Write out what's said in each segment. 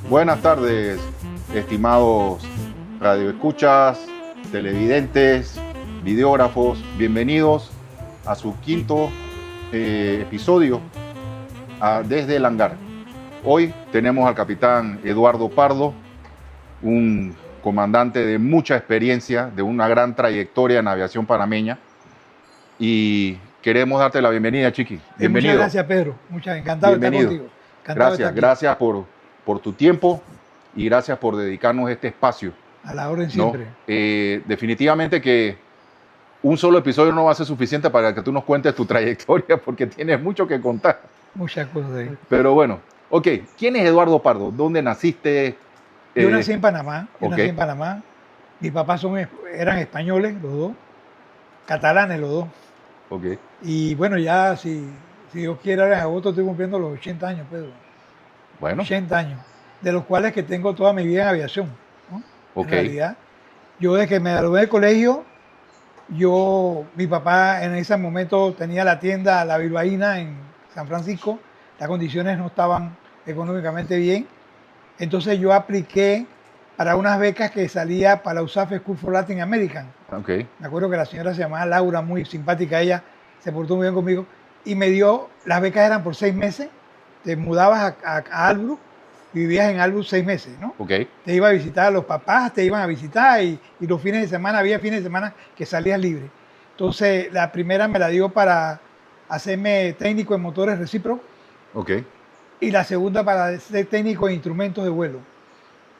Buenas tardes, estimados radioescuchas, televidentes, videógrafos. Bienvenidos a su quinto episodio desde el hangar. Hoy tenemos al capitán Eduardo Pardo, un comandante de mucha experiencia, de una gran trayectoria en aviación panameña. Y queremos darte la bienvenida, Chiqui. Bienvenido. Muchas gracias, Pedro. Encantado de estar contigo. Gracias por tu tiempo y gracias por dedicarnos este espacio. A la orden siempre. Definitivamente que un solo episodio no va a ser suficiente para que tú nos cuentes tu trayectoria porque tienes mucho que contar. Muchas cosas ahí. Pero bueno, ok. ¿Quién es Eduardo Pardo? ¿Dónde naciste? Yo nací en Panamá. Okay. Mis papás eran españoles, los dos. Catalanes, los dos. Okay. Y bueno, ya si Dios quiere, ahora en agosto estoy cumpliendo los 80 años, Pedro. Bueno. 80 años, de los cuales que tengo toda mi vida en aviación, ¿no? Okay. En realidad, yo desde que me gradué del colegio, mi papá en ese momento tenía la tienda La Bilbaína en San Francisco, las condiciones no estaban económicamente bien, entonces yo apliqué para unas becas que salía para la USAF School for Latin American. Okay. Me acuerdo que la señora se llamaba Laura, muy simpática ella, se portó muy bien conmigo y me dio, las becas eran por 6 meses, te mudabas a Albrook, vivías en Albrook 6 meses, ¿no? Okay. Te iba a visitar a los papás, te iban a visitar y los fines de semana, había fines de semana que salías libre. Entonces la primera me la dio para hacerme técnico en motores recíprocos. Okay. Y la segunda para ser técnico en instrumentos de vuelo.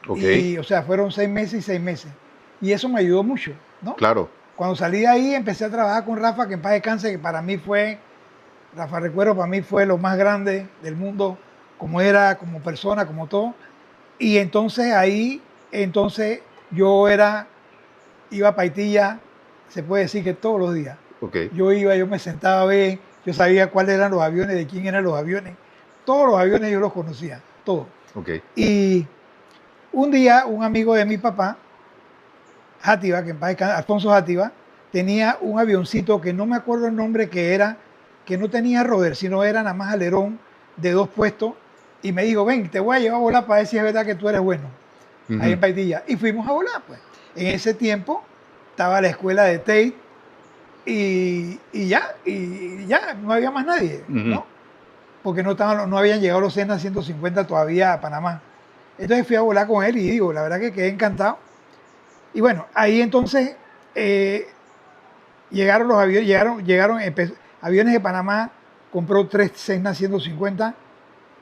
Okay. Y, o sea, fueron 6 meses y 6 meses. Y eso me ayudó mucho, ¿no? Claro. Cuando salí de ahí empecé a trabajar con Rafa, que en paz descanse, que para mí fue, Rafa Recuerdo para mí fue lo más grande del mundo, como era, como persona, como todo. Y entonces ahí, yo iba a Paitilla, se puede decir que todos los días. Okay. Yo me sentaba a ver, yo sabía cuáles eran los aviones, de quién eran los aviones. Todos los aviones yo los conocía, todos. Okay. Y un día, un amigo de mi papá, Játiva, que en paz descanse, Alfonso Játiva, tenía un avioncito que no me acuerdo el nombre que era, que no tenía roder, sino era nada más alerón de 2 puestos. Y me dijo, ven, te voy a llevar a volar para ver si es verdad que tú eres bueno. Ahí en Paitilla. Y fuimos a volar, pues. En ese tiempo estaba la escuela de Tate y ya, no había más nadie, ¿no? Porque no habían llegado los Cessna 150 todavía a Panamá. Entonces fui a volar con él y digo, la verdad que quedé encantado. Y bueno, ahí entonces llegaron los aviones, Aviones de Panamá compró 3 Cessna 150,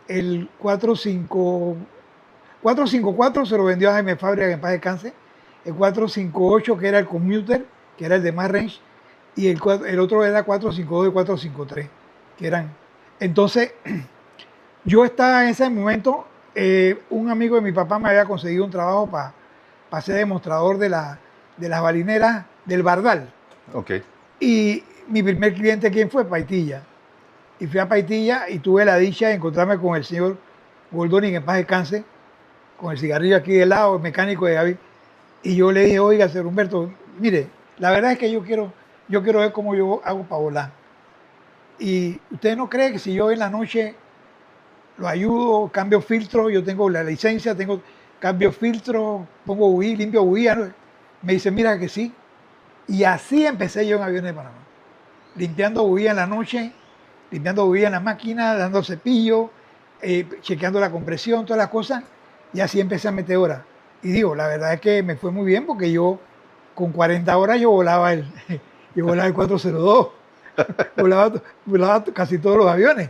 el 454 se lo vendió a Jaime Fábrica, que en paz descanse, el 458 que era el Commuter, que era el de más range, y el otro era 452 y 453, que eran. Entonces, yo estaba en ese momento, un amigo de mi papá me había conseguido un trabajo para ser demostrador de las balineras del Bardal. Okay. Y mi primer cliente, ¿quién fue? Paitilla. Y fui a Paitilla y tuve la dicha de encontrarme con el señor Goldoni, que en paz descanse, con el cigarrillo aquí de lado, el mecánico de Gaby. Y yo le dije, oiga, señor Humberto, mire, la verdad es que yo quiero ver cómo yo hago para volar. Y usted no cree que si yo en la noche lo ayudo, cambio filtro, yo tengo la licencia, cambio filtro, pongo bujía, limpio bujía, ¿no? Me dice, mira que sí. Y así empecé yo en Aviones de Panamá. Limpiando bujía en la noche, limpiando bujía en la máquina, dando cepillo, chequeando la compresión, todas las cosas. Y así empecé a meter horas. Y digo, la verdad es que me fue muy bien porque yo con 40 horas yo volaba el 402. volaba casi todos los aviones.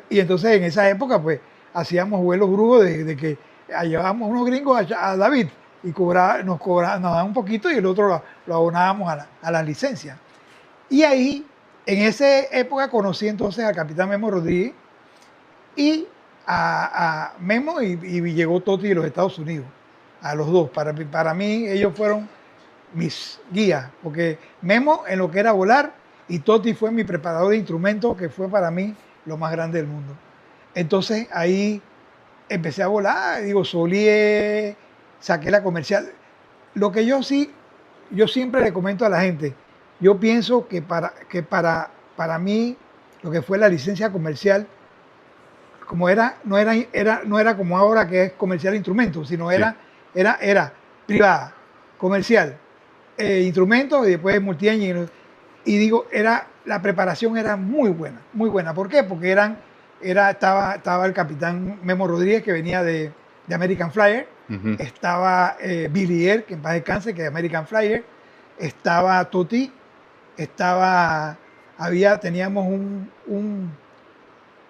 Y entonces en esa época pues hacíamos vuelos brujos de que llevábamos unos gringos a David y nos daban un poquito y el otro lo abonábamos a la licencia. Y ahí, en esa época conocí entonces al capitán Memo Rodríguez y a Memo y llegó Toti de los Estados Unidos, a los dos. Para mí ellos fueron mis guías, porque Memo en lo que era volar y Toti fue mi preparador de instrumentos, que fue para mí lo más grande del mundo. Entonces ahí empecé a volar, solié, saqué la comercial. Lo que yo siempre le comento a la gente, yo pienso que para mí lo que fue la licencia comercial, como no era como ahora que es comercial instrumentos, sino Sí. era privada, comercial, instrumentos y después multi-engine. Y digo, la preparación era muy buena, muy buena. ¿Por qué? Porque estaba el capitán Memo Rodríguez, que venía de American Flyer, Ujú. estaba Billy Air, que en paz descanse, que es de American Flyer, estaba Toti, teníamos un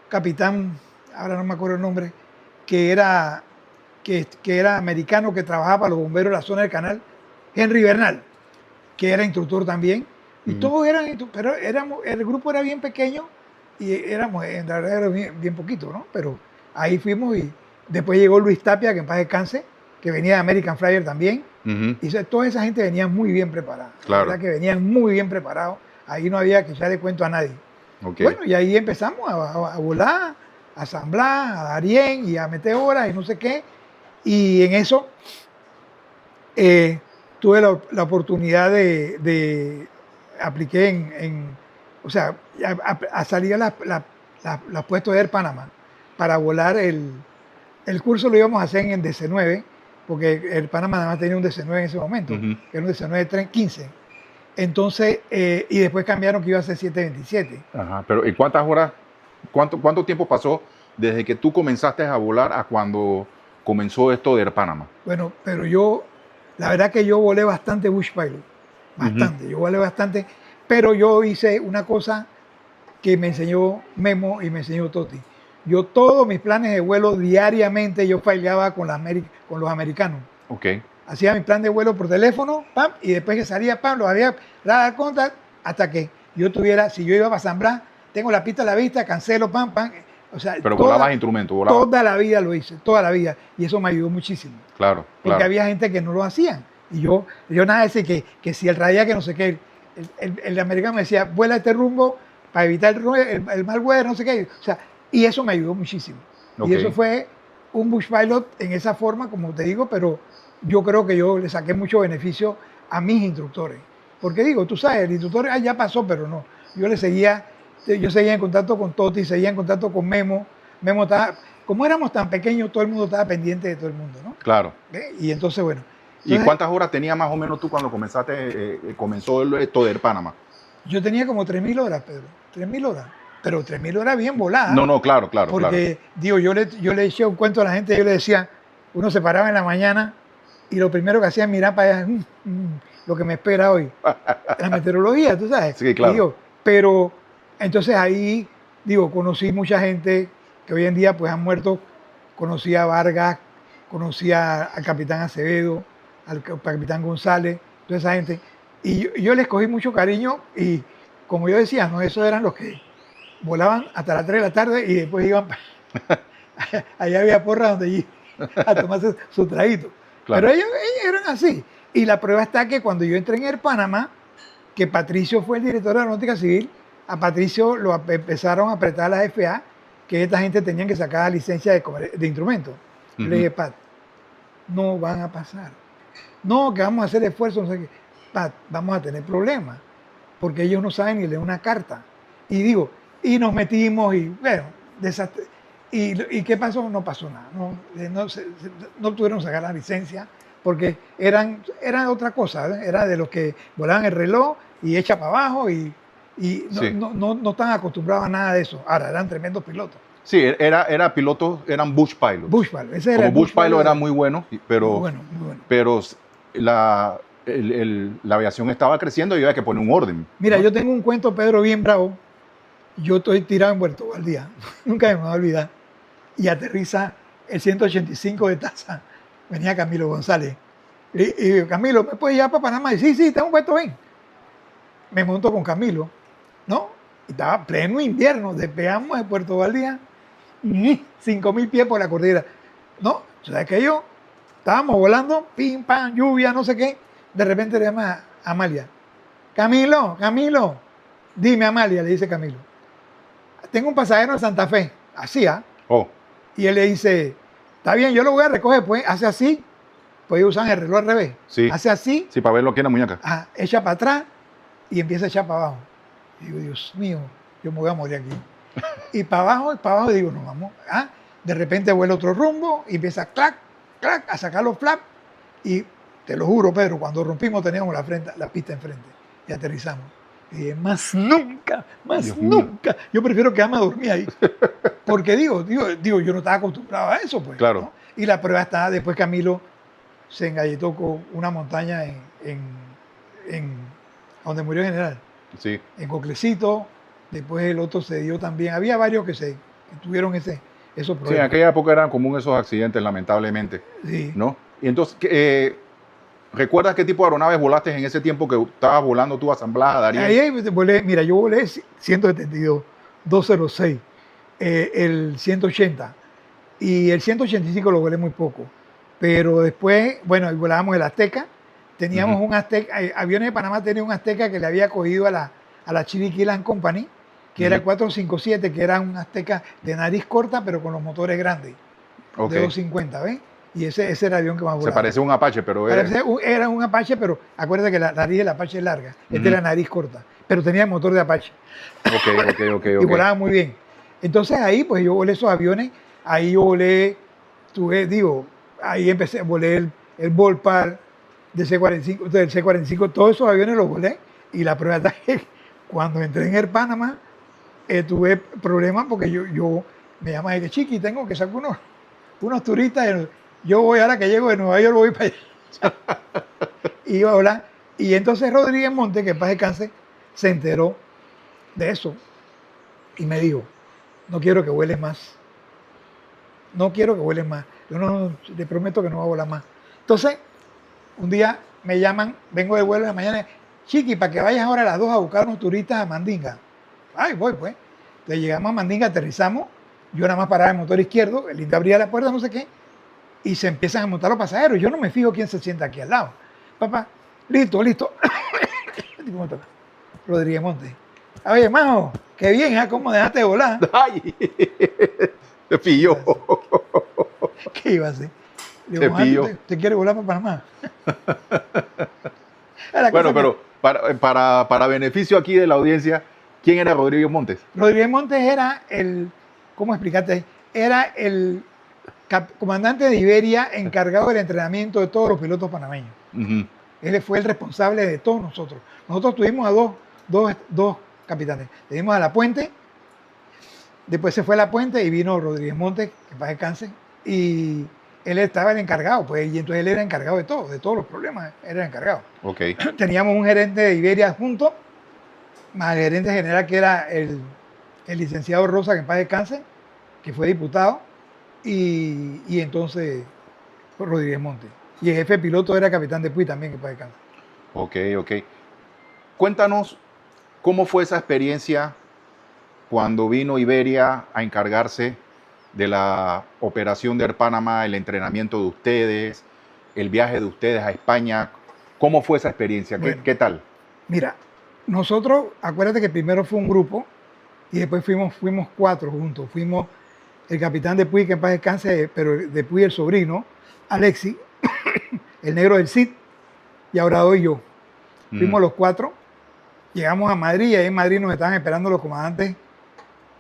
capitán, ahora no me acuerdo el nombre, que era americano, que trabajaba para los bomberos de la zona del canal, Henry Bernal, que era instructor también. Y Ujú. todos pero el grupo era bien pequeño y éramos, en realidad era bien poquito, ¿no? Pero ahí fuimos y después llegó Luis Tapia, que en paz descanse, que venía de American Flyer también. Ujú. Y toda esa gente venía muy bien preparada. Claro. La verdad que venían muy bien preparados. Ahí no había que echarle cuento a nadie. Ok. Bueno, y ahí empezamos a volar, a asamblar, a dar bien y a meter horas y no sé qué. Y en eso tuve la oportunidad apliqué o sea, a salir a las puestos de Air Panamá para volar el curso lo íbamos a hacer en DC-9, porque el Panamá nada más tenía un DC-9 en ese momento, Ujú. que era un DC-9-15. Entonces, y después cambiaron que iba a ser 727. Ajá. Pero ¿y cuántas horas, cuánto tiempo pasó desde que tú comenzaste a volar a cuando comenzó esto de Air Panama? Bueno, pero la verdad que yo volé bastante Bush Pilot, bastante, yo volé bastante, pero yo hice una cosa que me enseñó Memo y me enseñó Toti. Yo todos mis planes de vuelo diariamente yo fallaba con los americanos. Ok. Hacía mi plan de vuelo por teléfono, pam, y después que salía, pam, lo había radar contact hasta que yo tuviera, si yo iba para San Blas, tengo la pista a la vista, cancelo, pam, pam. O sea, Pero volabas instrumento, volabas. toda la vida lo hice, toda la vida. Y eso me ayudó muchísimo. Claro, Porque claro. había gente que no lo hacían. Y yo nada de decir que si el radial, que no sé qué, el americano me decía, vuela este rumbo para evitar el mal weather, no sé qué. O sea, y eso me ayudó muchísimo. Ok. Y eso fue un Bush Pilot en esa forma, como te digo, pero yo creo que yo le saqué mucho beneficio a mis instructores. Porque digo, tú sabes, el instructor ya pasó, pero no. Yo seguía en contacto con Toti, seguía en contacto con Memo. Memo estaba, como éramos tan pequeños, todo el mundo estaba pendiente de todo el mundo, ¿no? Claro. ¿Ve? Y entonces, bueno. ¿Y Entonces, cuántas horas tenías más o menos tú cuando comenzó esto de Air Panama? yo tenía como 3.000 horas, Pedro. 3.000 horas. Pero 3.000 horas bien voladas. No, no, claro, claro, Porque, digo, yo le eché un cuento a la gente, yo le decía, uno se paraba en la mañana y lo primero que hacía es mirar para allá, lo que me espera hoy. La meteorología, tú sabes. Sí, claro. Y digo, pero entonces ahí, digo, conocí mucha gente que hoy en día pues han muerto. Conocí a Vargas, conocí al capitán Acevedo, al capitán González, toda esa gente. Y yo les cogí mucho cariño y como yo decía, no, esos eran los que volaban hasta las 3 de la tarde y después iban, allá había porra donde iban a tomarse su traguito. Claro. Pero ellos eran así. Y la prueba está que cuando yo entré en Air Panamá, que Patricio fue el director de Aeronáutica Civil, a Patricio lo empezaron a apretar las FAA, que esta gente tenían que sacar la licencia de instrumentos. Yo le dije, Pat, no van a pasar. No, que vamos a hacer esfuerzos, no sé qué. Pat, vamos a tener problemas, porque ellos no saben ni leer una carta. Y digo, y nos metimos y, bueno, desastre. ¿Y qué pasó? No pasó nada. No tuvieron que sacar la licencia porque eran otra cosa, ¿eh? Era de los que volaban el reloj y echa para abajo y Sí. no están acostumbrados a nada de eso. Ahora, eran tremendos pilotos. Sí, era pilotos, eran Bush Pilots. Bush Pilot, ese era Como el Bush Pilot Pilot era muy bueno, pero, muy bueno, muy bueno. pero la aviación estaba creciendo y había que poner un orden. Mira, ¿no? yo tengo un cuento, Pedro, bien bravo. Yo estoy tirado en Puerto Valdía, nunca me voy a olvidar. Y aterriza el 185 de Taza. Venía Camilo González. Y digo, Camilo, ¿me puedes llevar para Panamá? Y sí, tengo un puesto bien. Me monto con Camilo, ¿no? Y estaba pleno invierno, despegamos de Puerto Valdía, 5.000 pies por la cordillera. ¿No? ¿Sabes qué? Estábamos volando, pim, pam, lluvia, no sé qué. De repente le llama a Amalia. Camilo, dime, Amalia, le dice Camilo. Tengo un pasajero en Santa Fe, así, ¿ah? Oh, Y él le dice, está bien, yo lo voy a recoger, pues hace así, pues ellos usan el reloj al revés. sí. Hace así, Sí, para ver lo que es la muñeca. echa para atrás y empieza a echar para abajo. Y digo, Dios mío, yo me voy a morir aquí. Y para abajo, digo, nos vamos. ¿Ah? De repente vuela otro rumbo y empieza clac, clac, a sacar los flaps. Y te lo juro, Pedro, cuando rompimos teníamos la pista enfrente y aterrizamos. Y dije, más nunca, más Dios mío. nunca. Yo prefiero quedarme a dormir ahí. Porque digo, yo no estaba acostumbrado a eso, pues. Claro. ¿no? Y la prueba está, después Camilo se engalletó con una montaña donde murió el general, Sí. en Coclecito, después el otro se dio también. Había varios que tuvieron esos Sí, en problemas. aquella época eran comunes esos accidentes, lamentablemente, Sí. ¿no? Y entonces, ¿recuerdas qué tipo de aeronaves volaste en ese tiempo que estabas volando tú asamblada, Darío? Ahí volé, mira, yo volé 172, 206, el 180 y el 185 lo volé muy poco. Pero después, bueno, volábamos el Azteca, teníamos un Azteca, Aviones de Panamá tenía un Azteca que le había cogido a la Chiriquí Land Company, que era el 457, que era un Azteca de nariz corta, pero con los motores grandes, Ok. de 250, ¿ves? Y ese era el avión que más volaba. Se parece a un Apache, pero Era un Apache, pero acuérdate que la nariz del Apache es larga. Este era nariz corta, pero tenía el motor de Apache. Ok. Y volaba muy bien. Entonces ahí, pues yo volé esos aviones. Ahí yo volé, ahí volé el Volpar del C-45, todos esos aviones los volé. Y la prueba está que cuando entré en el Panamá, tuve problemas porque yo me llaman y que Chiqui, tengo que sacar unos turistas. Yo voy, ahora que llego de Nueva York, voy para allá. Y iba a hablar. Y entonces Rodríguez Monte, que en paz descanse, se enteró de eso. Y me dijo, no quiero que vueles más. No quiero que vueles más. Yo no, te prometo que no voy a volar más. Entonces, un día me llaman, vengo de vuelo de la mañana, Chiqui, para que vayas ahora a las 2 a buscar unos turistas a Mandinga. Ay, voy pues. Entonces llegamos a Mandinga, aterrizamos, yo nada más paraba el motor izquierdo, el Inda abría la puerta, no sé qué, y se empiezan a montar los pasajeros. Yo no me fijo quién se sienta aquí al lado. Papá, listo. Rodríguez Monte. Oye, Majo, qué bien, ¿eh? ¿Cómo dejaste de volar? ¡Ay! Te pilló. ¿Qué iba a hacer? Le Te digo, pilló. ¿Te quiere volar para Panamá? Bueno, pero para beneficio aquí de la audiencia, ¿quién era Rodríguez Montes? Rodríguez Montes era ¿cómo explicarte? Era el comandante de Iberia encargado del entrenamiento de todos los pilotos panameños. Ujú. Él fue el responsable de todos nosotros. Nosotros tuvimos a dos capitanes. Tuvimos a La Puente, después se fue a La Puente y vino Rodríguez Montes, que para descanse, y él estaba el encargado, pues, y entonces él era encargado de todos los problemas, él era encargado. Ok. Teníamos un gerente de Iberia junto, más el gerente general que era el licenciado Rosa, que en paz descanse, que fue diputado, y entonces Rodríguez Montes. Y el jefe piloto era capitán de Puy también, que en paz descanse. Ok. Cuéntanos cómo fue esa experiencia cuando vino Iberia a encargarse de la operación de Air Panamá, el entrenamiento de ustedes, el viaje de ustedes a España. ¿Cómo fue esa experiencia? Bueno. ¿Qué tal? Mira, nosotros, acuérdate que primero fue un grupo y después fuimos 4 juntos. Fuimos el capitán de Puy, que en paz descanse, pero de Puy el sobrino, Alexi, el negro del CID, y Aurado y yo. Fuimos los 4, llegamos a Madrid y ahí en Madrid nos estaban esperando los comandantes.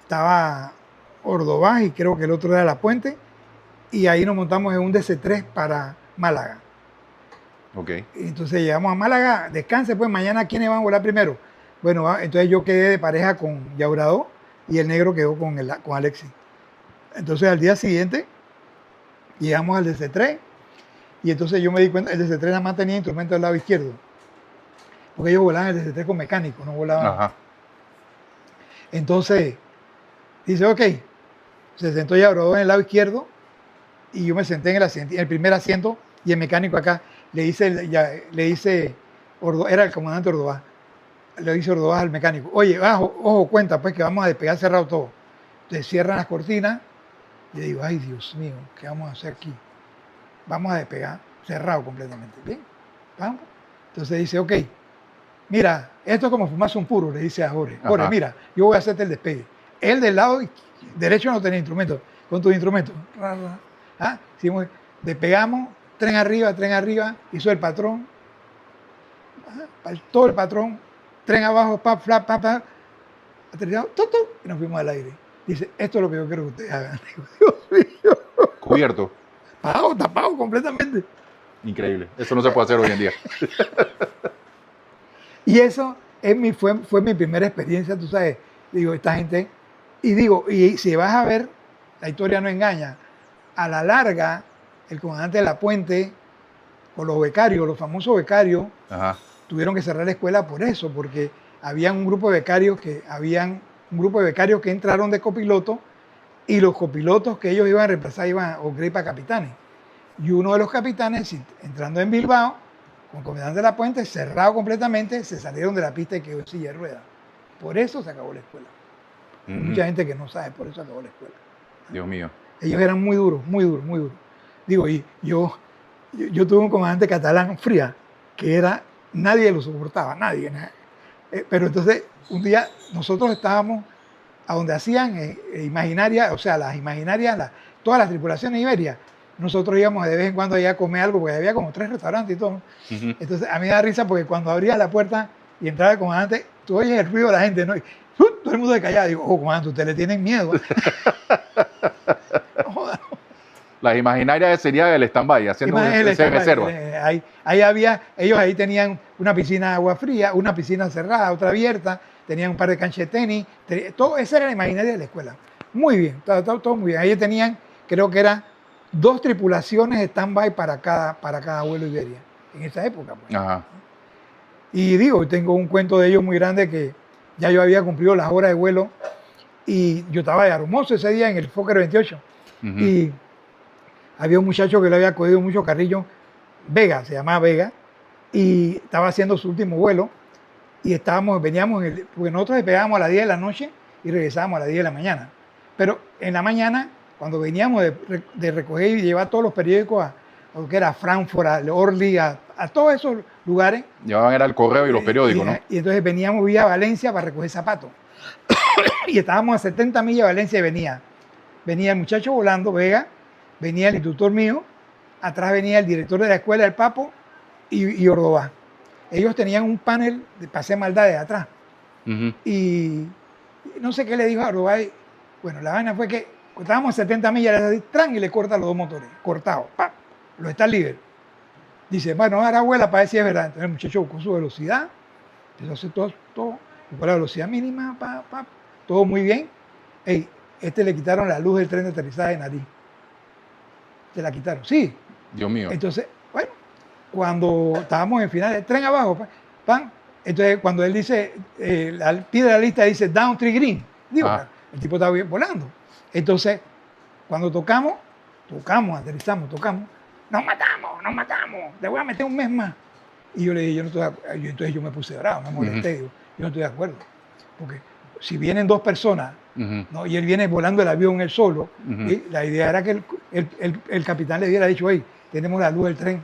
Estaba Ordovás y creo que el otro era La Puente, y ahí nos montamos en un DC-3 para Málaga. Ok. Entonces llegamos a Málaga, descanse pues, mañana ¿quiénes van a volar primero? Bueno, entonces yo quedé de pareja con Yaurado y el negro quedó con Alexi. Entonces al día siguiente llegamos al DC-3 y entonces yo me di cuenta, el DC-3 nada más tenía instrumento del lado izquierdo, porque ellos volaban el DC-3 con mecánico, no volaban. Ajá. Entonces dice, ok, se sentó Yaurado en el lado izquierdo y yo me senté en el primer asiento y el mecánico acá le dice, era el comandante Ordovás, le dice Ordovás al mecánico, oye, ojo, cuenta pues que vamos a despegar cerrado todo. Entonces cierran las cortinas y digo, ay Dios mío, ¿qué vamos a hacer aquí? Vamos a despegar cerrado completamente, ¿bien? Vamos. Entonces dice, ok, mira, esto es como fumarse un puro, le dice a Jorge. Jorge, Ajá. mira, yo voy a hacerte el despegue. Él del lado derecho no tenía instrumentos, con tus instrumentos. Hicimos, despegamos, tren arriba, hizo el patrón, todo el patrón, tren abajo, flap, aterrizamos, ¡tuc, tuc! Y nos fuimos al aire. Dice, esto es lo que yo quiero que ustedes hagan. Digo, Dios mío, Cubierto. tapado completamente. Increíble. Eso no se puede hacer hoy en día. Y eso fue mi primera experiencia, tú sabes. Digo, esta gente, y si vas a ver, la historia no engaña, a la larga, el comandante de la Puente, o los becarios, los famosos becarios, Ajá. tuvieron que cerrar la escuela por eso, porque habían un grupo de becarios que entraron de copiloto, y los copilotos que ellos iban a reemplazar iban a upgrade para capitanes. Y uno de los capitanes, entrando en Bilbao, con comandante de la Puente, cerrado completamente, se salieron de la pista y quedó en silla de ruedas. Por eso se acabó la escuela. Hay mucha gente que no sabe, por eso acabó la escuela. Dios mío. Ellos eran muy duros, muy duros, muy duros. Digo, y yo tuve un comandante catalán, Fría, que era, nadie lo soportaba, nadie. Pero entonces, un día nosotros estábamos a donde hacían imaginaria, o sea, las imaginarias, todas las tripulaciones Iberia. Nosotros íbamos de vez en cuando allá a comer algo, porque había como 3 restaurantes y todo. Entonces, a mí me da risa porque cuando abrías la puerta y entraba el comandante, tú oyes el ruido de la gente, ¿no? Y todo el mundo de callado. Digo, comandante, ustedes le tienen miedo. No jodas. Las imaginarias sería el stand-by, haciendo reserva. Ellos ahí tenían una piscina de agua fría, una piscina cerrada, otra abierta, tenían un par de canchas de tenis, esa era la imaginaria de la escuela. Muy bien, todo muy bien. Ahí tenían, creo que eran 2 tripulaciones stand-by para cada vuelo Iberia, en esa época. Pues. Ajá. Y digo, tengo un cuento de ellos muy grande que ya yo había cumplido las horas de vuelo y yo estaba de hermoso ese día en el Fokker 28. Y había un muchacho que le había cogido mucho carrillo, Vega, se llamaba Vega, y estaba haciendo su último vuelo y veníamos, porque nosotros despegábamos a las 10 de la noche y regresábamos a las 10 de la mañana. Pero en la mañana, cuando veníamos de recoger y llevar todos los periódicos a lo que era Frankfurt, a Orly, a todos esos lugares. Llevaban era el correo y los periódicos, ¿no? Y entonces veníamos vía Valencia para recoger zapatos. Y estábamos a 70 millas de Valencia y venía el muchacho volando, Vega, venía el instructor mío, atrás venía el director de la escuela, el Papo, y Ordová. Ellos tenían un panel de pase maldades atrás. Y no sé qué le dijo a Ordová. Bueno, la vaina fue que estábamos a 70 millas, le tran y le corta los 2 motores, cortados, ¡pap! Lo está líder. Dice, bueno, ahora vuela para ver si es verdad. Entonces el muchacho buscó su velocidad, empezó a hacer todo, buscó la velocidad mínima, todo muy bien. Le quitaron la luz del tren de aterrizaje de nariz. Se la quitaron, sí. Dios mío. Entonces, bueno, cuando estábamos en final del tren abajo, entonces cuando él dice, al pie de la lista dice down 3 green, digo, el tipo estaba volando. Entonces, cuando tocamos, aterrizamos, nos matamos, le voy a meter un mes más. Y yo le dije, entonces yo me puse bravo, me molesté, digo, yo no estoy de acuerdo. Porque si vienen 2 personas, ¿no? Y él viene volando el avión él solo, y la idea era que el capitán le hubiera dicho, oye, tenemos la luz del tren.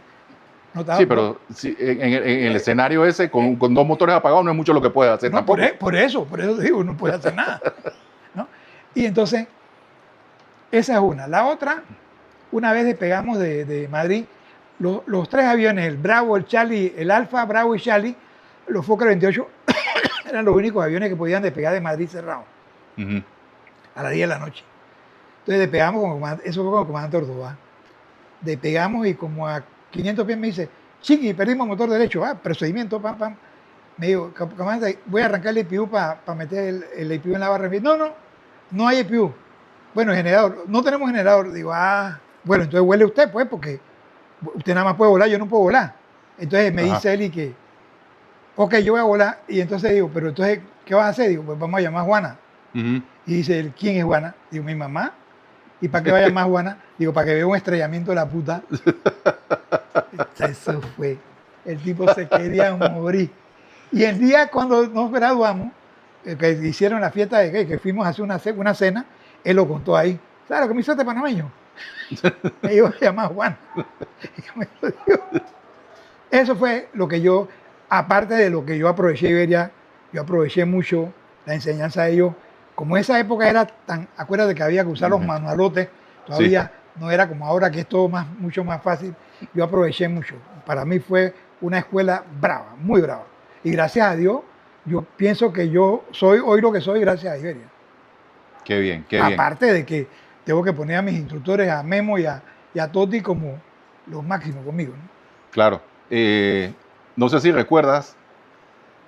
Sí, pero en el escenario ese, con 2 motores apagados, no es mucho lo que puede hacer tampoco. Por eso digo, no puede hacer nada. ¿No? Y entonces, esa es una. La otra, una vez despegamos de Madrid, los 3 aviones, el Bravo, el Charlie, el Alfa, Bravo y Charlie, los Fokker 28, eran los únicos aviones que podían despegar de Madrid cerrado. A las 10 de la noche. Entonces despegamos eso fue con el comandante Ordová. Despegamos y como a 500 pies me dice, Chiqui, perdimos motor derecho, procedimiento, pam. Me dijo, comandante, voy a arrancar el IPU para meter el IPU en la barra. Me dice, no hay IPU. Bueno, generador, no tenemos generador. Digo, bueno, entonces vuele usted, pues, porque usted nada más puede volar, yo no puedo volar. Entonces me dice él y que, ok, yo voy a volar. Y entonces digo, pero entonces, ¿qué vas a hacer? Digo, pues vamos a llamar a Juana. Y dice él, ¿quién es Juana? Digo, mi mamá. ¿Y para qué va a llamar a Juana? Digo, para que vea un estrellamiento de la puta. Eso fue. El tipo se quería morir. Y el día cuando nos graduamos, que hicieron la fiesta de que fuimos a hacer una cena, él lo contó ahí. ¿Sabes lo que me hizo este panameño? Me iba a llamar Juana. Eso fue lo que yo, aparte de lo que yo aproveché Iberia, yo aproveché mucho la enseñanza de ellos. Como esa época era tan, acuérdate que había que usar los manualotes, todavía no era como ahora que es todo mucho más fácil. Yo aproveché mucho. Para mí fue una escuela brava, muy brava. Y gracias a Dios yo pienso que yo soy hoy lo que soy gracias a Iberia. Qué bien, qué bien. Aparte de que tengo que poner a mis instructores, a Memo y a Toti como los máximos conmigo, ¿no? Claro. No sé si recuerdas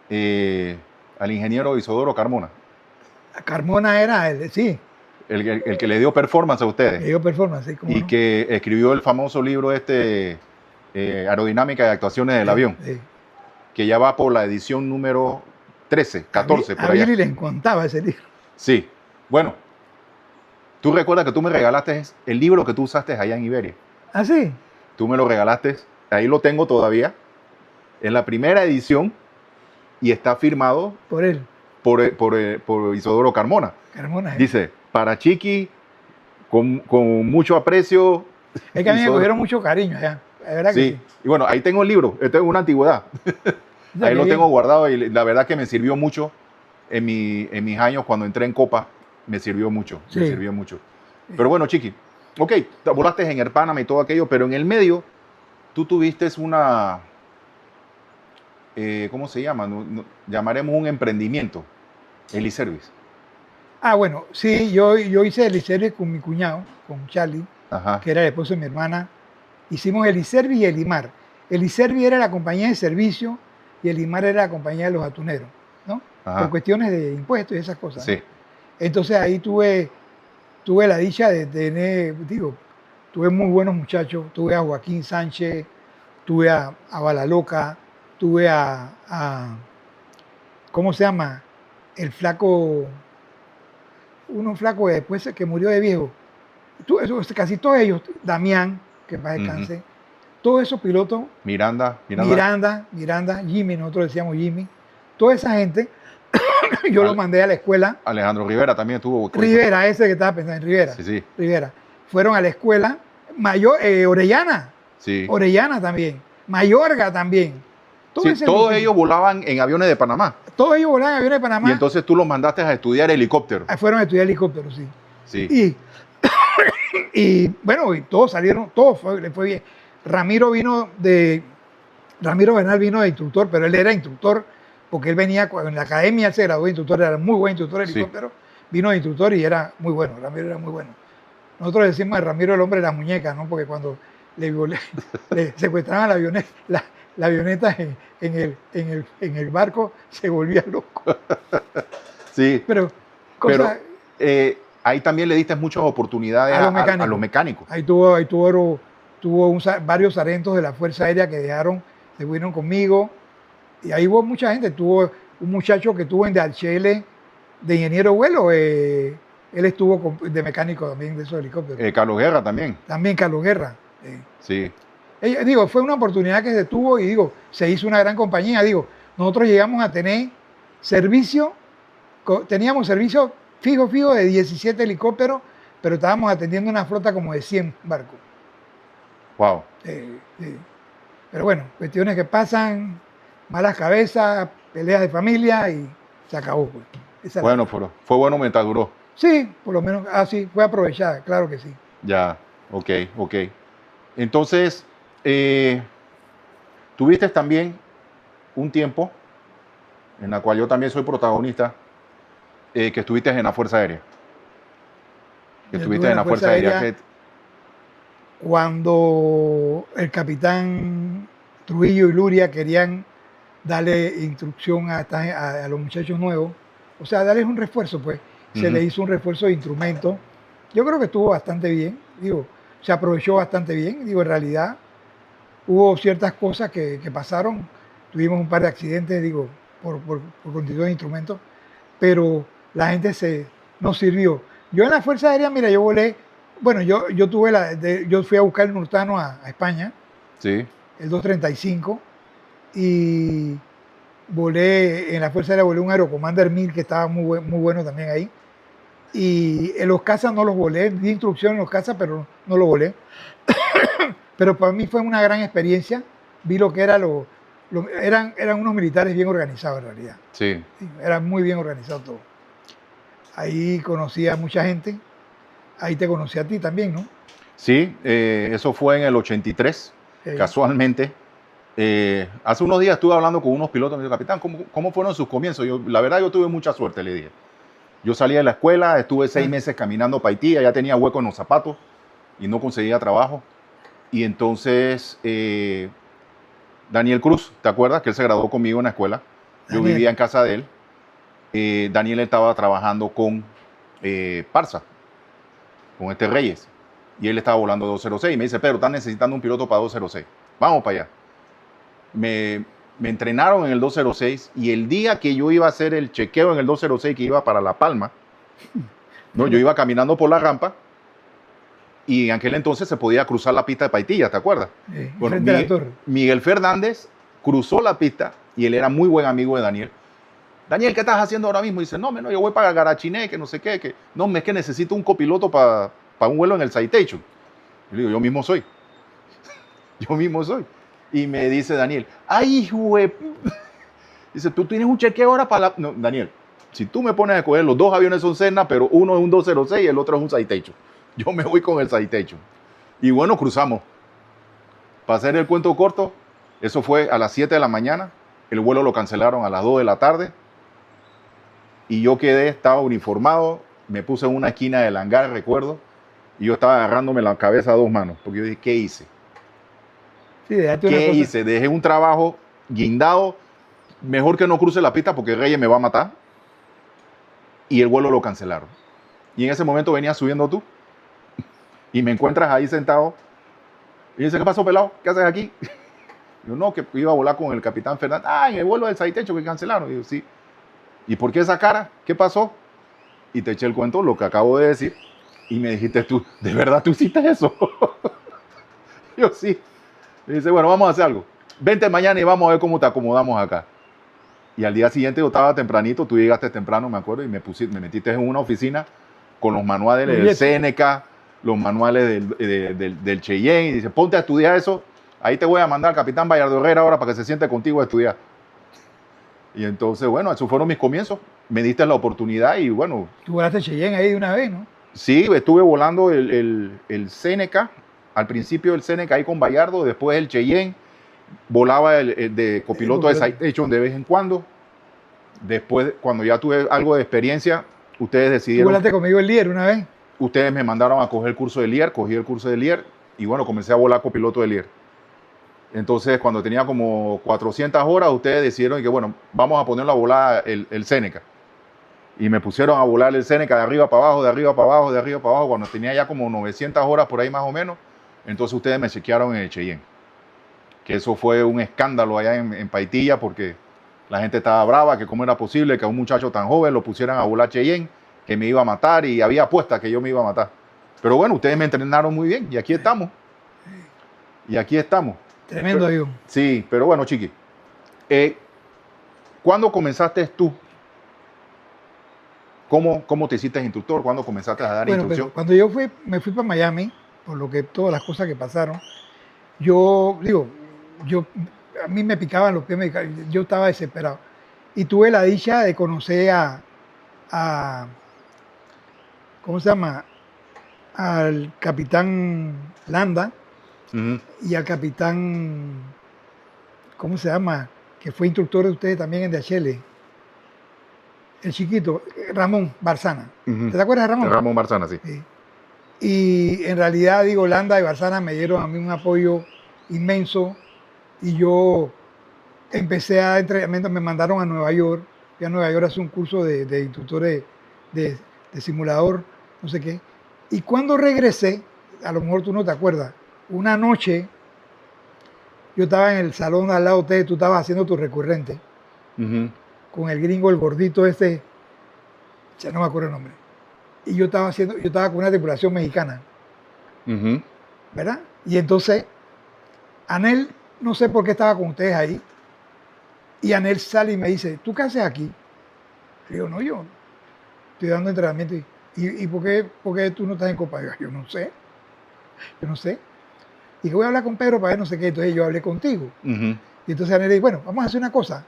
al ingeniero Isodoro Carmona, Carmona era sí, el que le dio performance a que ustedes dio performance, ¿sí? ¿Cómo y no? que escribió el famoso libro Aerodinámica y actuaciones del avión, Sí. que ya va por la edición número 13, 14, por A allá. Billy le encantaba ese libro. Sí. Bueno, tú recuerdas que tú me regalaste el libro que tú usaste allá en Iberia. ¿Ah, sí? Tú me lo regalaste, ahí lo tengo todavía, en la primera edición y está firmado Por él, por Isodoro Carmona. Carmona. Dice, para Chiqui, con mucho aprecio. Es que a mí me Isodoro. cogieron mucho cariño allá. La verdad que Sí, sí. y bueno, ahí tengo el libro, esto es una antigüedad. O sea, Ahí que lo bien. tengo guardado y la verdad que me sirvió mucho en mis años cuando entré en Copa, me sirvió mucho, me Sí. sirvió mucho. Pero bueno, Chiqui, ok, volaste en el Panamá y todo aquello, pero en el medio tú tuviste una, ¿cómo se llama? Llamaremos un emprendimiento, el e-service. Ah, bueno, sí, yo hice el ICERVI con mi cuñado, con Charlie, Ajá, que era el esposo de mi hermana. Hicimos el ICERVI y el IMAR. El ICERVI era la compañía de servicio y el IMAR era la compañía de los atuneros, ¿no? Por ajá, cuestiones de impuestos y esas cosas, ¿no? sí, Entonces ahí tuve la dicha de tener, digo, tuve muy buenos muchachos. Tuve a Joaquín Sánchez, tuve a Balaloca, tuve ¿cómo se llama? El flaco, uno flaco que después que murió de viejo. Casi todos ellos, Damián, que en paz descanse, todos esos pilotos, Miranda, Miranda, Jimmy, nosotros decíamos Jimmy, toda esa gente, yo lo Al- mandé a la escuela. Alejandro Rivera también tuvo. Rivera, ese que estaba pensando en Rivera. Sí, sí, Rivera. Fueron a la escuela. Orellana. sí. Orellana también. Mayorga también. Todo Sí, ese todos grupito. ellos volaban en aviones de Panamá. Todos ellos volaban en aviones de Panamá. Y entonces tú los mandaste a estudiar helicóptero. Fueron a estudiar helicóptero, sí. Sí. Y bueno, y todos salieron, le fue bien. Ramiro Bernal vino de instructor, pero él era instructor porque él venía en la academia, él se graduó de instructor, era muy buen instructor de Sí. helicóptero, vino de instructor y era muy bueno, Ramiro era muy bueno. Nosotros decimos de Ramiro el hombre de las muñecas, ¿no? Porque cuando le secuestraban la avioneta en el barco, se volvía loco. Sí. Pero, Pero cosas, ahí también le diste muchas oportunidades A los mecánicos. a los mecánicos. ahí tuvo varios sargentos de la Fuerza Aérea que se vinieron conmigo. Y ahí hubo mucha gente. Tuvo un muchacho que estuvo en DHL de ingeniero de vuelo. Él estuvo de mecánico también de esos helicópteros. Carlos Guerra también. También Carlos Guerra. Sí. Digo, fue una oportunidad que se tuvo y digo, se hizo una gran compañía. Digo, nosotros llegamos a tener servicio, teníamos servicio fijo de 17 helicópteros, pero estábamos atendiendo una flota como de 100 barcos. Wow. Sí. Pero bueno, cuestiones que pasan, malas cabezas, peleas de familia y se acabó. Pues. Esa Bueno, fue bueno mientras duró. Sí, por lo menos así, fue aprovechada, claro que sí. Ya, ok. Entonces, tuviste también un tiempo en la cual yo también soy protagonista, que estuviste en la Fuerza Aérea. Que Yo estuviste estuve en la Fuerza Aérea. Cuando el capitán Trujillo y Luria querían darle instrucción a los muchachos nuevos, o sea, darles un refuerzo, pues, se le hizo un refuerzo de instrumentos. Yo creo que estuvo bastante bien, digo, se aprovechó bastante bien, digo, en realidad hubo ciertas cosas que pasaron, tuvimos un par de accidentes, digo, por condición de instrumentos, pero la gente nos sirvió. Yo en la Fuerza Aérea, mira, yo volé, bueno, yo fui a buscar el Nurtano a España, Sí. el 235, y volé en la Fuerza Aérea, volé un Aerocommander 1000 que estaba muy bueno también ahí. Y en los cazas no los volé, di instrucción en los cazas, pero no los volé. Pero para mí fue una gran experiencia, vi lo que era eran unos militares bien organizados en realidad. Sí. Sí, era muy bien organizado todo. Ahí conocí a mucha gente, ahí te conocí a ti también, ¿no? Sí, eso fue en el 83, casualmente. Hace unos días estuve hablando con unos pilotos, me dijo, capitán, ¿cómo fueron sus comienzos? La verdad, yo tuve mucha suerte, le dije. Yo salí de la escuela, estuve 6 meses caminando para Haití, ya tenía hueco en los zapatos y no conseguía trabajo. Y entonces, Daniel Cruz, ¿te acuerdas? Que él se graduó conmigo en la escuela. Yo vivía en casa de él. Daniel estaba trabajando con Parza, con Reyes. Y él estaba volando 206. Y me dice, Pedro, están necesitando un piloto para 206. Vamos para allá. Me entrenaron en el 206 y el día que yo iba a hacer el chequeo en el 206 que iba para La Palma, ¿no? Yo iba caminando por la rampa y en aquel entonces se podía cruzar la pista de Paitilla, ¿te acuerdas? Bueno, Miguel Fernández cruzó la pista y él era muy buen amigo de Daniel. Daniel, ¿qué estás haciendo ahora mismo? Y dice, no, yo voy para Garachiné, que no sé qué. No, es que necesito un copiloto para un vuelo en el Citation. Yo le digo, yo mismo soy. Yo mismo soy. Y me dice Daniel, ¡ay, güey! Dice, tú tienes un chequeo ahora para la... No, Daniel, si tú me pones a escoger, los dos aviones son Cessna, pero uno es un 206 y el otro es un Citation. Yo me voy con el Citation. Y bueno, cruzamos. Para hacer el cuento corto, eso fue a las 7 de la mañana. El vuelo lo cancelaron a las 2 de la tarde. Y yo estaba uniformado, me puse en una esquina del hangar, recuerdo, y yo estaba agarrándome la cabeza a 2 manos, porque yo dije, ¿qué hice? Sí, ¿Qué hice? Dejé un trabajo guindado, mejor que no cruce la pista porque Reyes me va a matar, y el vuelo lo cancelaron. Y en ese momento venías subiendo tú, y me encuentras ahí sentado, y dice, ¿qué pasó, pelado? ¿Qué haces aquí? Yo, no, que iba a volar con el capitán Fernández. Ah, en el vuelo del Citation que cancelaron. Y yo, sí. ¿Y por qué esa cara? ¿Qué pasó? Y te eché el cuento, lo que acabo de decir, y me dijiste tú, ¿de verdad tú hiciste eso? Yo, sí. Y dice, bueno, vamos a hacer algo. Vente mañana y vamos a ver cómo te acomodamos acá. Y al día siguiente yo estaba tempranito, tú llegaste temprano, me acuerdo, y me metiste en una oficina con los manuales del CNK, los manuales del Cheyenne, y dice, ponte a estudiar eso, ahí te voy a mandar al capitán Bayardo Herrera ahora para que se siente contigo a estudiar. Y entonces, bueno, esos fueron mis comienzos. Me diste la oportunidad y bueno. Tú volaste Cheyenne ahí de una vez, ¿no? Sí, estuve volando el CNK. Al principio el CNK ahí con Bayardo, después el Cheyenne. Volaba el de copiloto de Citation de vez en cuando. Después, cuando ya tuve algo de experiencia, ustedes decidieron. ¿Tú volaste conmigo el Lier una vez? Ustedes me mandaron a coger el curso de Lier, cogí el curso de Lier y bueno, comencé a volar copiloto de Lier. Entonces, cuando tenía como 400 horas, ustedes decidieron que, bueno, vamos a ponerlo a volar el Seneca. Y me pusieron a volar el Seneca de arriba para abajo, de arriba para abajo, de arriba para abajo. Cuando tenía ya como 900 horas por ahí más o menos, entonces ustedes me chequearon en el Cheyenne. Que eso fue un escándalo allá en Paitilla porque la gente estaba brava, que cómo era posible que a un muchacho tan joven lo pusieran a volar Cheyenne, que me iba a matar y había apuestas que yo me iba a matar. Pero bueno, ustedes me entrenaron muy bien y aquí estamos. Y aquí estamos. Tremendo avión. Sí, pero bueno, Chiqui. ¿Cuándo comenzaste tú? ¿Cómo te hiciste instructor? ¿Cuándo comenzaste a dar instrucción? Cuando yo me fui para Miami, por lo que todas las cosas que pasaron, a mí me picaban los pies, yo estaba desesperado. Y tuve la dicha de conocer ¿cómo se llama? Al capitán Landa. Y al capitán, ¿cómo se llama? Que fue instructor de ustedes también en DHL. El chiquito, Ramón Barzana. ¿Te acuerdas de Ramón? Ramón Barzana, sí. Y en realidad, Landa y Barzana me dieron a mí un apoyo inmenso. Y yo empecé a entrenamiento, me mandaron a Nueva York. Fui a Nueva York a hacer un curso de instructores de simulador, no sé qué. Y cuando regresé, a lo mejor tú no te acuerdas, una noche yo estaba en el salón al lado de ustedes, tú estabas haciendo tu recurrente con el gringo, el gordito ya no me acuerdo el nombre. Y yo estaba con una tripulación mexicana, ¿verdad? Y entonces, Anel, no sé por qué estaba con ustedes ahí, y Anel sale y me dice, ¿tú qué haces aquí? Le digo, no, yo estoy dando entrenamiento. ¿Y por qué tú no estás en Copa? Yo no sé. Y que voy a hablar con Pedro para ver no sé qué. Entonces yo hablé contigo. Y entonces Anel dice, bueno, vamos a hacer una cosa.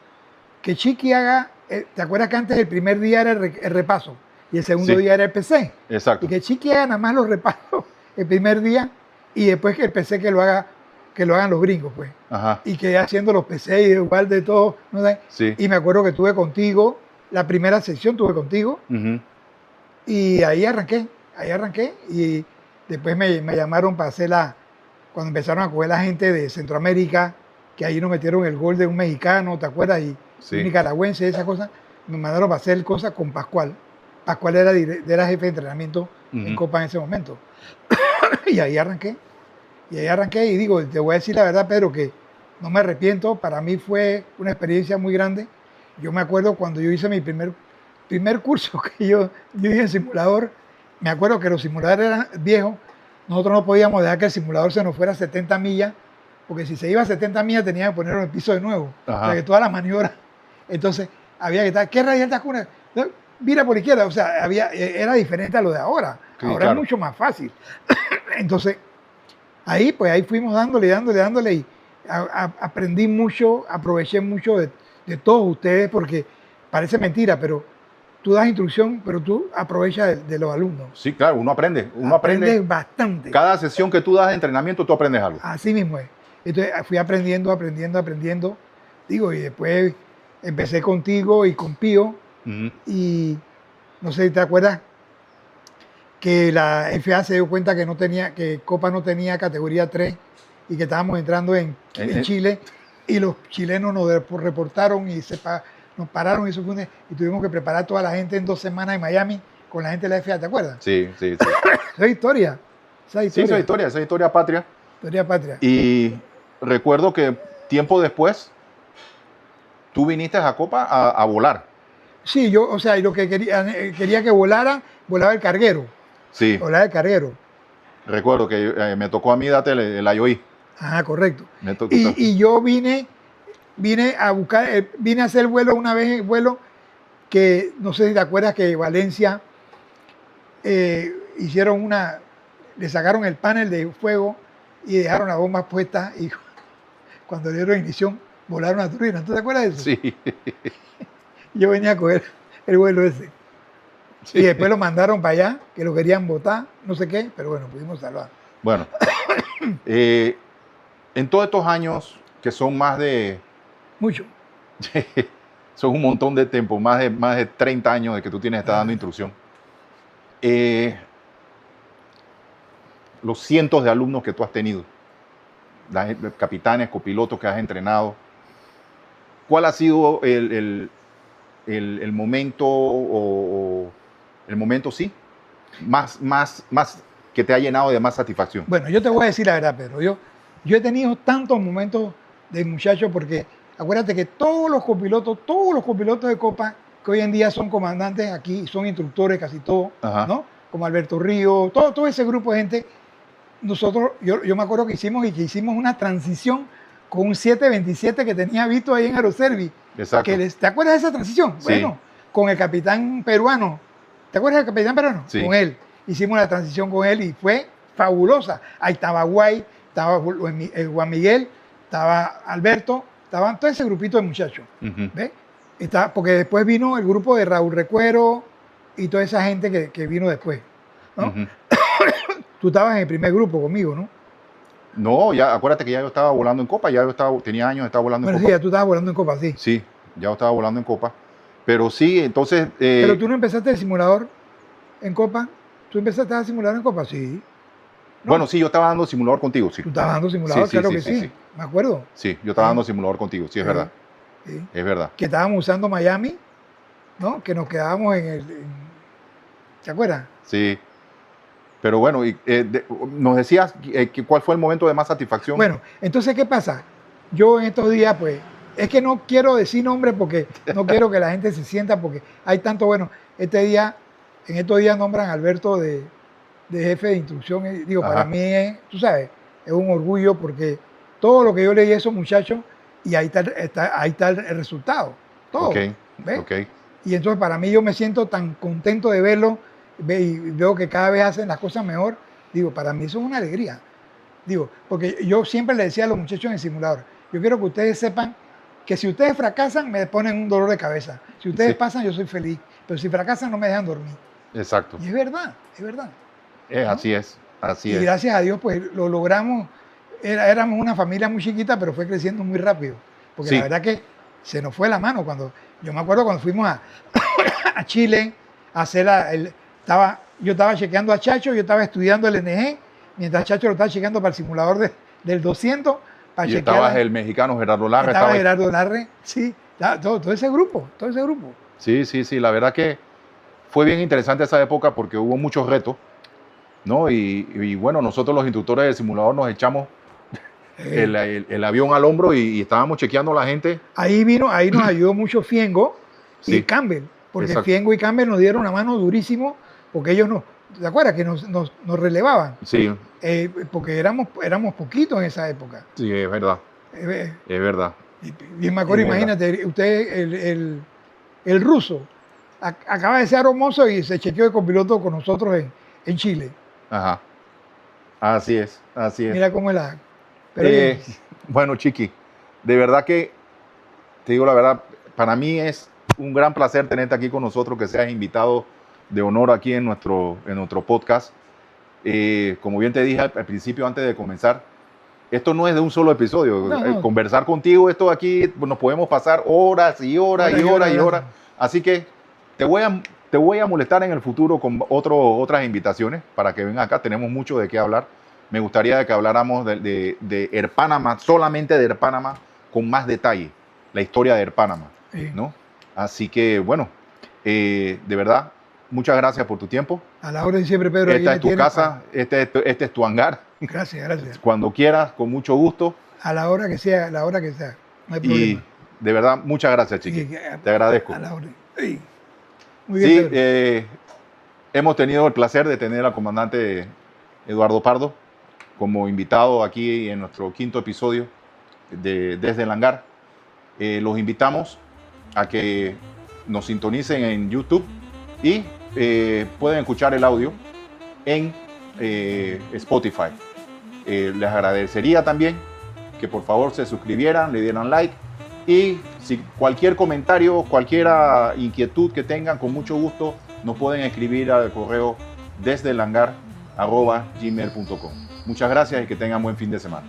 Que Chiqui haga, ¿te acuerdas que antes el primer día era el repaso? Y el segundo día era el PC. Exacto. Y que Chiqui haga nada más los repasos el primer día y después que el PC que lo haga que lo hagan los gringos, pues. Ajá. Y que haciendo los PCI igual de todo, ¿no sé? Sí. Y me acuerdo que tuve contigo, la primera sección tuve contigo, Ujú. y ahí arranqué, y después me llamaron para hacer cuando empezaron a coger la gente de Centroamérica, que ahí nos metieron el gol de un mexicano, ¿te acuerdas? Y Sí. un nicaragüense, esas cosas, me mandaron para hacer cosas con Pascual. Pascual era jefe de entrenamiento en Ujú. Copa en ese momento. Y ahí arranqué. Y digo, te voy a decir la verdad, Pedro, que no me arrepiento. Para mí fue una experiencia muy grande. Yo me acuerdo cuando yo hice mi primer curso que yo hice en simulador, me acuerdo que los simuladores eran viejos. Nosotros no podíamos dejar que el simulador se nos fuera a 70 millas, porque si se iba a 70 millas tenía que ponerlo en el piso de nuevo. Ajá. O sea, que todas las maniobras. Entonces, había que estar, ¿qué radial te cuna? No, mira por izquierda, o sea, era diferente a lo de ahora. Sí, Ahora claro. es mucho más fácil. Entonces, ahí fuimos dándole y aprendí mucho, aproveché mucho de todos ustedes, porque parece mentira, pero tú das instrucción, pero tú aprovechas de los alumnos. Sí, claro, uno aprende. Uno aprende. Aprendes bastante. Cada sesión que tú das de entrenamiento, tú aprendes algo. Así mismo es. Entonces fui aprendiendo. Digo, y después empecé contigo y con Pío. Ujú. Y no sé si te acuerdas que la FA se dio cuenta que Copa no tenía categoría 3 y que estábamos entrando en Chile, y los chilenos nos reportaron y nos pararon y y tuvimos que preparar toda la gente en 2 semanas en Miami con la gente de la FA, ¿te acuerdas? Sí. Esa es historia. Sí, esa es historia patria. Historia patria. Y recuerdo que tiempo después, tú viniste a Copa a volar. Sí, yo, o sea, y lo que quería que volaba el carguero. Sí, Volaba el carguero. recuerdo que me tocó a mí darte el IOI. Ajá, correcto. Me tocó. Y yo vine a buscar, vine a hacer vuelo una vez, el vuelo que, no sé si te acuerdas que Valencia le sacaron el panel de fuego y dejaron las bombas puestas, y cuando dieron ignición volaron la turbina. ¿Tú te acuerdas de eso? Sí. Yo venía a coger el vuelo ese. Sí. Y después lo mandaron para allá, que lo querían botar, no sé qué, pero bueno, pudimos salvar. Bueno, en todos estos años, que son más de... Mucho. son un montón de tiempo, más de 30 años de que tú tienes, estás dando instrucción. Los cientos de alumnos que tú has tenido, capitanes, copilotos que has entrenado, ¿cuál ha sido el momento el momento sí más que te ha llenado de más satisfacción? Bueno, yo te voy a decir la verdad, Pedro. Yo he tenido tantos momentos de muchachos, porque acuérdate que todos los copilotos de Copa, que hoy en día son comandantes aquí, son instructores casi todos, Ajá. ¿no? Como Alberto Río, todo ese grupo de gente. Nosotros, yo me acuerdo que hicimos una transición con un 727 que tenía Vito ahí en Aeroservice. Exacto. ¿Te acuerdas de esa transición? Sí. Bueno, con el capitán peruano. ¿Te acuerdas del capitán peruano? Sí. Con él. Hicimos la transición con él y fue fabulosa. Ahí estaba Guay, estaba Juan Miguel, estaba Alberto, estaban todo ese grupito de muchachos. Uh-huh. ¿Ves? Porque después vino el grupo de Raúl Recuero y toda esa gente que vino después, ¿no? Uh-huh. Tú estabas en el primer grupo conmigo, ¿no? No, ya acuérdate que ya yo estaba volando en Copa, tenía años, estaba volando en Bueno, Copa. sí, ya tú estabas volando en Copa, sí. Sí, ya yo estaba volando en Copa. Pero sí, entonces... Pero tú no empezaste el simulador en Copa. ¿Tú empezaste a simular en Copa? Sí. ¿No? Bueno, sí, yo estaba dando simulador contigo, sí. Tú estabas dando simulador, Sí, claro sí, que sí, sí. sí. Me acuerdo. Sí, yo estaba dando simulador contigo, sí, es verdad. Sí. Es verdad. Que estábamos usando Miami, ¿no? Que nos quedábamos ¿te acuerdas? Sí. Pero bueno, nos decías cuál fue el momento de más satisfacción. Bueno, entonces, ¿qué pasa? Yo en estos días, pues, es que no quiero decir nombres porque no quiero que la gente se sienta, porque hay tanto, bueno, en estos días nombran a Alberto de jefe de instrucción. Digo, Ajá. para mí tú sabes, es un orgullo, porque todo lo que yo leí a esos muchachos, y ahí está el resultado. Todo. Okay. ¿Ves? Okay. Y entonces para mí yo me siento tan contento de verlo, y veo que cada vez hacen las cosas mejor. Digo, para mí eso es una alegría. Digo, porque yo siempre le decía a los muchachos en el simulador, yo quiero que ustedes sepan que si ustedes fracasan me ponen un dolor de cabeza. Si ustedes pasan yo soy feliz, pero si fracasan no me dejan dormir. Exacto. Y es verdad, es verdad. Así es, así Y es. gracias a Dios pues lo logramos. éramos una familia muy chiquita, pero fue creciendo muy rápido. Porque Sí. la verdad que se nos fue la mano. Yo me acuerdo cuando fuimos a Chile a hacer yo estaba chequeando a Chacho, yo estaba estudiando el NG, mientras Chacho lo estaba chequeando para el simulador del 200. Para Y chequear estabas el mexicano Gerardo Larra. estaba estaba- Gerardo Larre, sí, todo ese grupo. Sí, sí, sí, la verdad que fue bien interesante esa época porque hubo muchos retos, ¿no? Y bueno, nosotros los instructores del simulador nos echamos el avión al hombro y estábamos chequeando a la gente. Ahí nos ayudó mucho Fiengo y Sí. Campbell, porque Exacto. Fiengo y Campbell nos dieron una mano durísimo, porque ellos ¿te acuerdas? Que nos relevaban, Sí, porque éramos poquitos en esa época. sí, es verdad, Eh, es verdad. Bien me acuerdo, Es verdad. imagínate, usted, el ruso, acaba de ser hermoso y se chequeó de copiloto con nosotros en Chile. Ajá. Así es, así es. Mira cómo es la... Pero Eh, bueno, Chiqui, de verdad que, te digo la verdad, para mí es un gran placer tenerte aquí con nosotros, que seas invitado de honor aquí en nuestro podcast. Como bien te dije al principio, antes de comenzar, esto no es de un solo episodio. No. Conversar contigo, esto aquí, nos podemos pasar horas y horas y horas y horas. Así que te voy a molestar en el futuro con otras invitaciones para que vengan acá. Tenemos mucho de qué hablar. Me gustaría que habláramos de Air Panama, solamente de Air Panama, con más detalle, la historia de Air Panama, Sí. ¿no? Así que, bueno, de verdad, muchas gracias por tu tiempo. A la orden siempre, Pedro. aquí Esta me es tu tiene casa, este es tu hangar. Gracias. Cuando quieras, con mucho gusto. A la hora que sea, No hay Y problema. de verdad, muchas gracias, Chiqui. Sí, Te agradezco. A la orden. Sí. Muy bien, Sí, Pedro. hemos tenido el placer de tener al comandante Eduardo Pardo como invitado aquí en nuestro 5º episodio de Desde el Hangar. Los invitamos a que nos sintonicen en YouTube y pueden escuchar el audio en Spotify. Les agradecería también que por favor se suscribieran, le dieran like y si cualquier comentario, cualquier inquietud que tengan, con mucho gusto nos pueden escribir al correo desde el hangar @gmail.com. Muchas gracias y que tengan buen fin de semana.